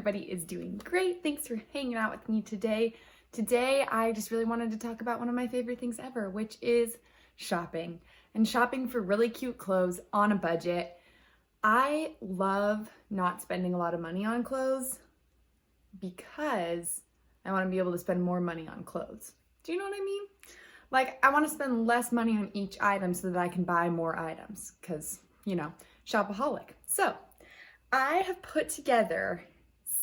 everybody is doing great. Thanks for hanging out with me today. Today, I just really wanted to talk about one of my favorite things ever, which is shopping. And shopping for really cute clothes on a budget. I love not spending a lot of money on clothes because I want to be able to spend more money on clothes. Do you know what I mean? Like, I want to spend less money on each item so that I can buy more items because, you know, shopaholic. So, I have put together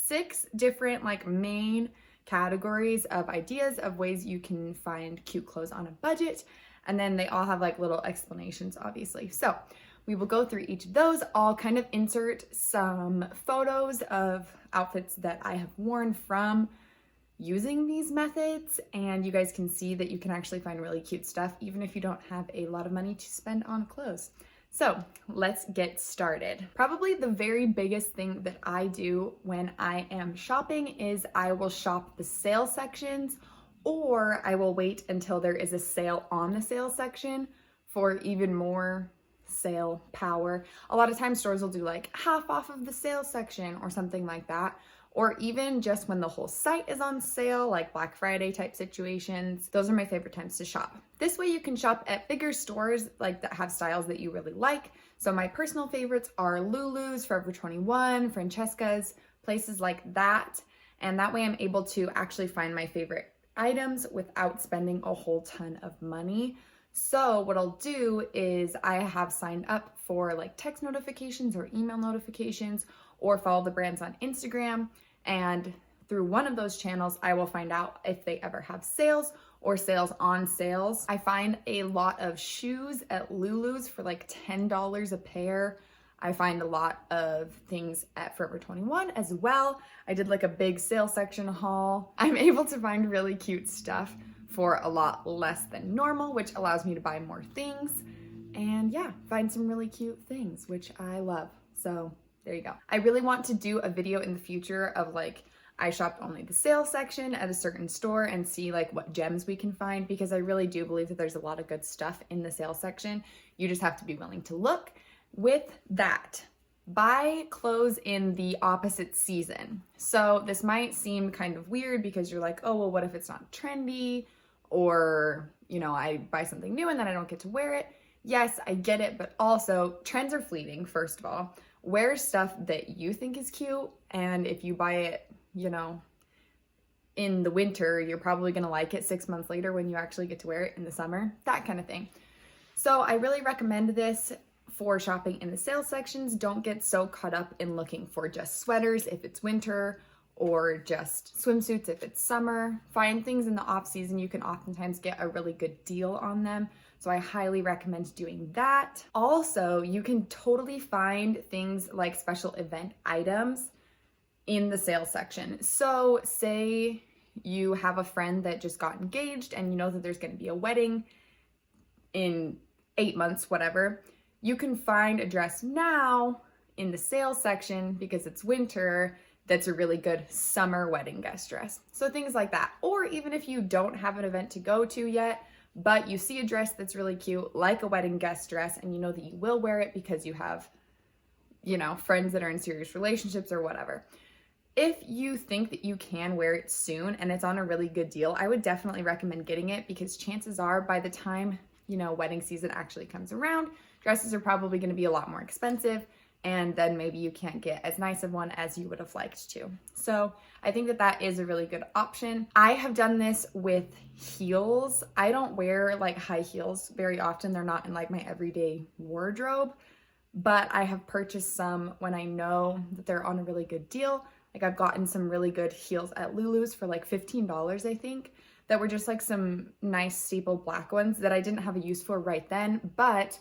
6 different main categories of ideas of ways you can find cute clothes on a budget. And then they all have little explanations, obviously. So we will go through each of those. I'll kind of insert some photos of outfits that I have worn from using these methods. And you guys can see that you can actually find really cute stuff, even if you don't have a lot of money to spend on clothes. So let's get started. Probably the very biggest thing that I do when I am shopping is I will shop the sale sections, or I will wait until there is a sale on the sale section for even more sale power. A lot of times stores will do half off of the sale section or something like that. Or even just when the whole site is on sale, like Black Friday type situations. Those are my favorite times to shop. This way you can shop at bigger stores that have styles that you really like. So my personal favorites are Lulu's, Forever 21, Francesca's, places like that. And that way I'm able to actually find my favorite items without spending a whole ton of money. So what I'll do is I have signed up for text notifications or email notifications, or follow the brands on Instagram. And through one of those channels, I will find out if they ever have sales or sales on sales. I find a lot of shoes at Lulu's for $10 a pair. I find a lot of things at Forever 21 as well. I did a big sale section haul. I'm able to find really cute stuff for a lot less than normal, which allows me to buy more things. And yeah, find some really cute things, which I love. So there you go. I really want to do a video in the future of I shopped only the sale section at a certain store and see what gems we can find, because I really do believe that there's a lot of good stuff in the sale section. You just have to be willing to look. With that, buy clothes in the opposite season. So this might seem kind of weird because you're oh, well, what if it's not trendy? Or, I buy something new and then I don't get to wear it. Yes, I get it, but also trends are fleeting, first of all. Wear stuff that you think is cute, and if you buy it, in the winter, you're probably gonna like it 6 months later when you actually get to wear it in the summer, that kind of thing. So I really recommend this for shopping in the sale sections. Don't get so caught up in looking for just sweaters if it's winter, or just swimsuits if it's summer. Find things in the off season. You can oftentimes get a really good deal on them. So I highly recommend doing that. Also, you can totally find things like special event items in the sale section. So say you have a friend that just got engaged and you know that there's gonna be a wedding in 8 months, whatever. You can find a dress now in the sale section because it's winter that's a really good summer wedding guest dress. So things like that. Or even if you don't have an event to go to yet, but you see a dress that's really cute, like a wedding guest dress, and you know that you will wear it because you have, friends that are in serious relationships or whatever. If you think that you can wear it soon and it's on a really good deal, I would definitely recommend getting it, because chances are by the time, wedding season actually comes around, dresses are probably going to be a lot more expensive, and then maybe you can't get as nice of one as you would have liked to. So I think that that is a really good option. I have done this with heels. I don't wear high heels very often. They're not in my everyday wardrobe, but I have purchased some when I know that they're on a really good deal. I've gotten some really good heels at Lulu's for $15, I think, that were just some nice staple black ones that I didn't have a use for right then, but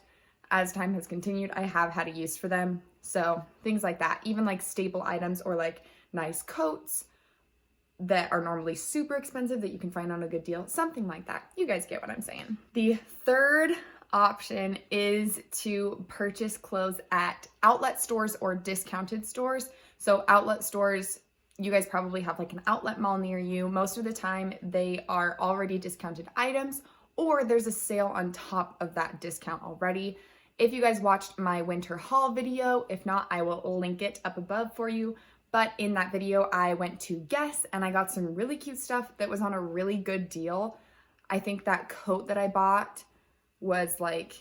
as time has continued, I have had a use for them. So things like that, even staple items or nice coats that are normally super expensive that you can find on a good deal, something like that. You guys get what I'm saying. The third option is to purchase clothes at outlet stores or discounted stores. So outlet stores, you guys probably have an outlet mall near you. Most of the time they are already discounted items, or there's a sale on top of that discount already. If you guys watched my winter haul video, if not, I will link it up above for you. But in that video, I went to Guess and I got some really cute stuff that was on a really good deal. I think that coat that I bought was like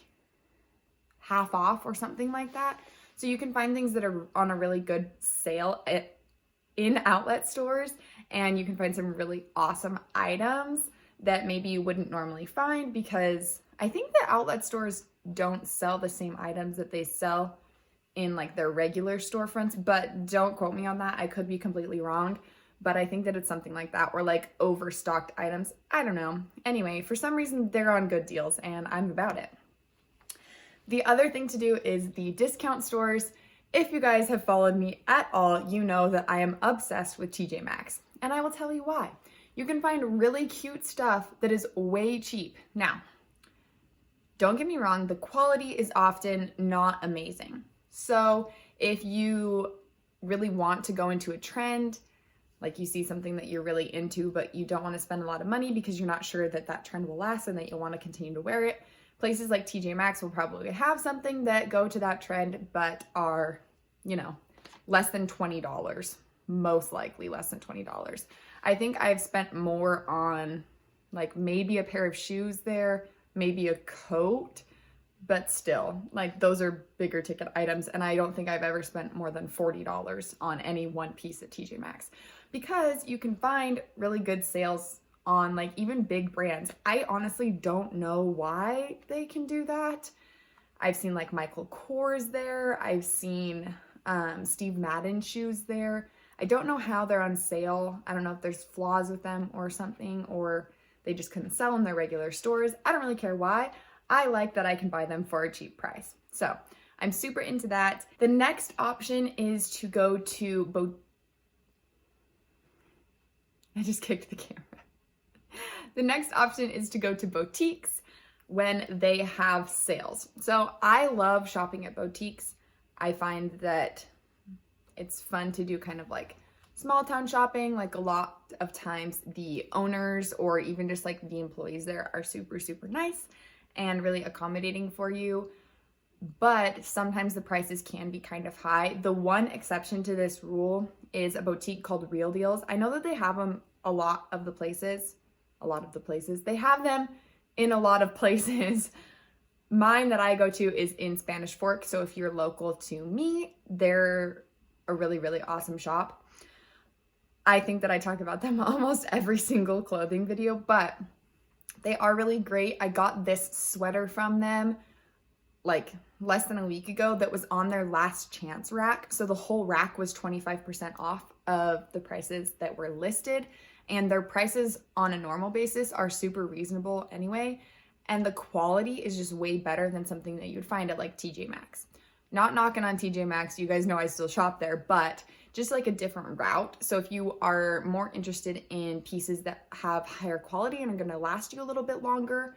half off or something like that. So you can find things that are on a really good sale in outlet stores, and you can find some really awesome items that maybe you wouldn't normally find, because I think that outlet stores don't sell the same items that they sell in like their regular storefronts, but don't quote me on that. I could be completely wrong, but I think that it's something like that, or like overstocked items. I don't know. Anyway, for some reason they're on good deals and I'm about it. The other thing to do is the discount stores. If you guys have followed me at all, you know that I am obsessed with TJ Maxx, and I will tell you why. You can find really cute stuff that is way cheap. Now, don't get me wrong, the quality is often not amazing. So if you really want to go into a trend, like you see something that you're really into, but you don't want to spend a lot of money because you're not sure that that trend will last and that you'll want to continue to wear it, places like TJ Maxx will probably have something that go to that trend, but are, you know, less than $20, most likely less than $20. I think I've spent more on like maybe a pair of shoes there, maybe a coat, but still, like those are bigger ticket items, and I don't think I've ever spent more than $40 on any one piece at TJ Maxx, because you can find really good sales on like even big brands. I honestly don't know why they can do that. I've seen like Michael Kors there. I've seen Steve Madden shoes there. I don't know how they're on sale. I don't know if there's flaws with them or something, or they just couldn't sell in their regular stores. I don't really care why. I like that I can buy them for a cheap price. So I'm super into that. The next option is to go to I just kicked the camera. The next option is to go to boutiques when they have sales. So I love shopping at boutiques. I find that it's fun to do kind of like small town shopping. Like a lot of times the owners or even just like the employees there are super, super nice and really accommodating for you. But sometimes the prices can be kind of high. The one exception to this rule is a boutique called Real Deals. I know that they have them a lot of the places. They have them in a lot of places. Mine that I go to is in Spanish Fork. So if you're local to me, they're a really, really awesome shop. I think that I talk about them almost every single clothing video, but they are really great. I got this sweater from them like less than a week ago that was on their last chance rack. So the whole rack was 25% off of the prices that were listed, and their prices on a normal basis are super reasonable anyway. And the quality is just way better than something that you'd find at like TJ Maxx. Not knocking on TJ Maxx, you guys know I still shop there, but just like a different route. So if you are more interested in pieces that have higher quality and are gonna last you a little bit longer,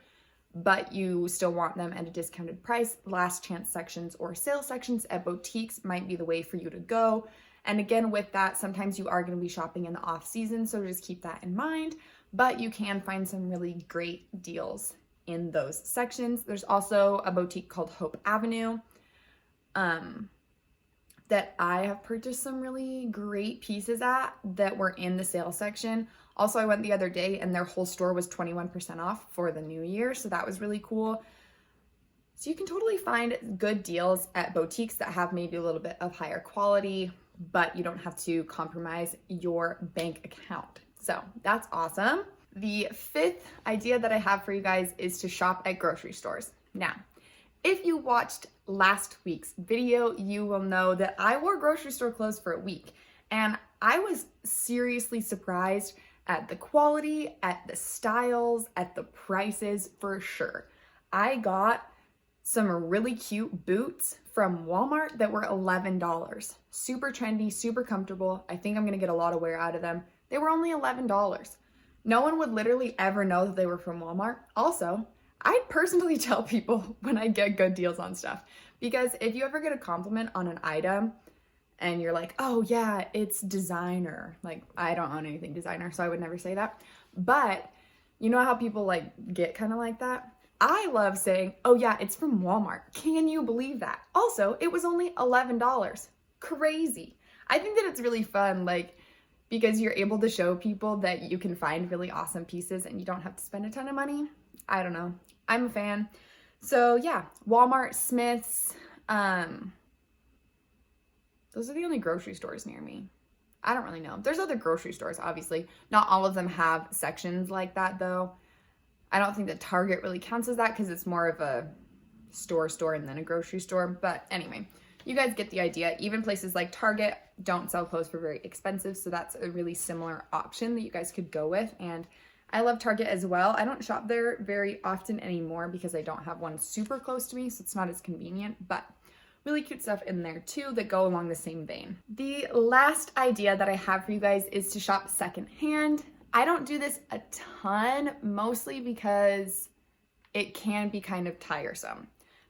but you still want them at a discounted price, last chance sections or sale sections at boutiques might be the way for you to go. And again, with that, sometimes you are gonna be shopping in the off season, so just keep that in mind, but you can find some really great deals in those sections. There's also a boutique called Hope Avenue that I have purchased some really great pieces at that were in the sale section. Also, I went the other day and their whole store was 21% off for the new year, so that was really cool. So you can totally find good deals at boutiques that have maybe a little bit of higher quality, but you don't have to compromise your bank account. So that's awesome. The fifth idea that I have for you guys is to shop at grocery stores. Now, if you watched last week's video, you will know that I wore grocery store clothes for a week, and I was seriously surprised at the quality, at the styles, at the prices for sure. I got some really cute boots from Walmart that were $11. Super trendy, super comfortable. I think I'm gonna get a lot of wear out of them. They were only $11. No one would literally ever know that they were from Walmart. Also, I personally tell people when I get good deals on stuff, because if you ever get a compliment on an item and you're like, oh yeah, it's designer. Like, I don't own anything designer, so I would never say that. But you know how people like get kind of like that? I love saying, oh yeah, it's from Walmart. Can you believe that? Also, it was only $11. Crazy. I think that it's really fun, like, because you're able to show people that you can find really awesome pieces and you don't have to spend a ton of money. I don't know. I'm a fan. So yeah, Walmart, Smith's, those are the only grocery stores near me. I don't really know. There's other grocery stores, obviously. Not all of them have sections like that, though. I don't think that Target really counts as that because it's more of a store and then a grocery store. But anyway, you guys get the idea. Even places like Target don't sell clothes for very expensive, so that's a really similar option that you guys could go with. And I love Target as well. I don't shop there very often anymore because I don't have one super close to me, so it's not as convenient, but really cute stuff in there too that go along the same vein. The last idea that I have for you guys is to shop secondhand. I don't do this a ton, mostly because it can be kind of tiresome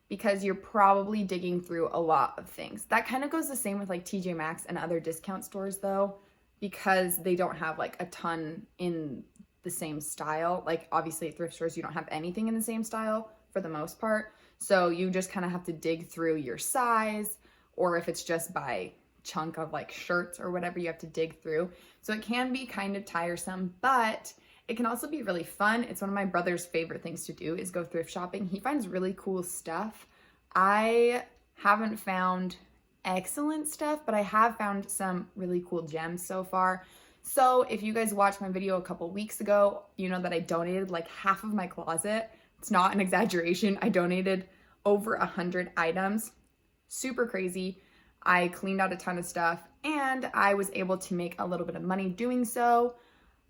because you're probably digging through a lot of things. That kind of goes the same with like TJ Maxx and other discount stores though, because they don't have like a ton in the same style. Like obviously at thrift stores, you don't have anything in the same style for the most part. So you just kind of have to dig through your size, or if it's just by chunk of like shirts or whatever, you have to dig through. So it can be kind of tiresome, but it can also be really fun. It's one of my brother's favorite things to do is go thrift shopping. He finds really cool stuff. I haven't found excellent stuff, but I have found some really cool gems so far. So if you guys watched my video a couple weeks ago, you know that I donated like half of my closet. It's not an exaggeration. I donated over 100 items. Super crazy. I cleaned out a ton of stuff and I was able to make a little bit of money doing so.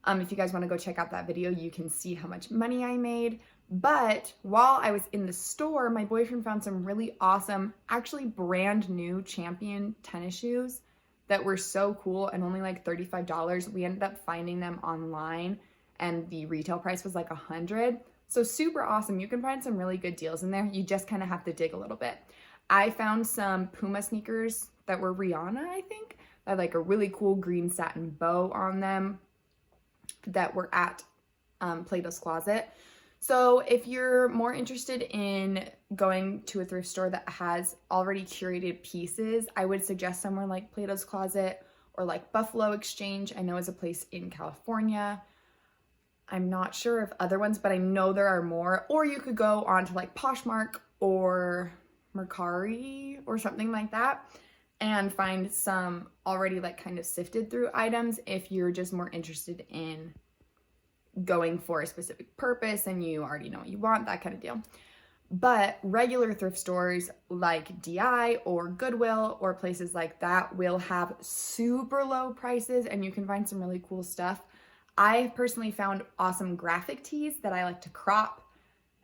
If you guys want to go check out that video, you can see how much money I made. But while I was in the store, my boyfriend found some really awesome, actually brand new Champion tennis shoes that were so cool and only like $35. We ended up finding them online and the retail price was like $100. So super awesome. You can find some really good deals in there. You just kind of have to dig a little bit. I found some Puma sneakers that were Rihanna, I think. That had like a really cool green satin bow on them that were at Plato's Closet. So if you're more interested in going to a thrift store that has already curated pieces, I would suggest somewhere like Plato's Closet or like Buffalo Exchange. I know is a place in California. I'm not sure of other ones, but I know there are more. Or you could go on to like Poshmark or Mercari or something like that and find some already like kind of sifted through items if you're just more interested in going for a specific purpose and you already know what you want, that kind of deal. But regular thrift stores like DI or Goodwill or places like that will have super low prices and you can find some really cool stuff. I personally found awesome graphic tees that I like to crop,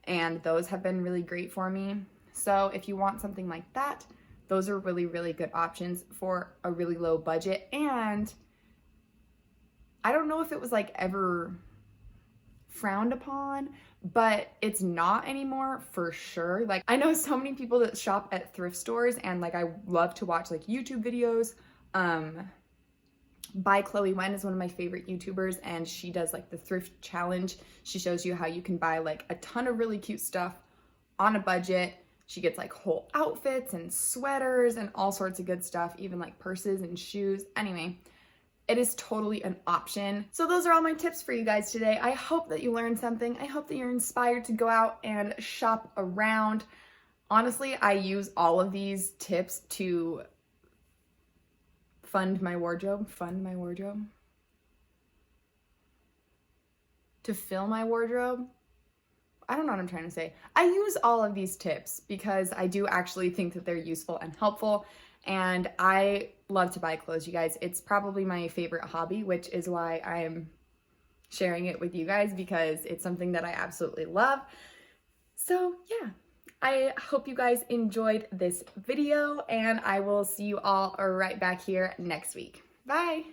and those have been really great for me. So if you want something like that, those are really, really good options for a really low budget. And I don't know if it was like ever frowned upon, but it's not anymore for sure. Like I know so many people that shop at thrift stores and like I love to watch like YouTube videos. By Chloe Wen is one of my favorite YouTubers and she does like the thrift challenge. She shows you how you can buy like a ton of really cute stuff on a budget. She gets like whole outfits and sweaters and all sorts of good stuff, even like purses and shoes. Anyway, it is totally an option. So those are all my tips for you guys today. I hope that you learned something. I hope that you're inspired to go out and shop around. Honestly, I use all of these tips to fund my wardrobe, to fill my wardrobe. I don't know what I'm trying to say. I use all of these tips because I do actually think that they're useful and helpful, and I love to buy clothes, you guys. It's probably my favorite hobby, which is why I'm sharing it with you guys because it's something that I absolutely love. So yeah, I hope you guys enjoyed this video and I will see you all right back here next week. Bye.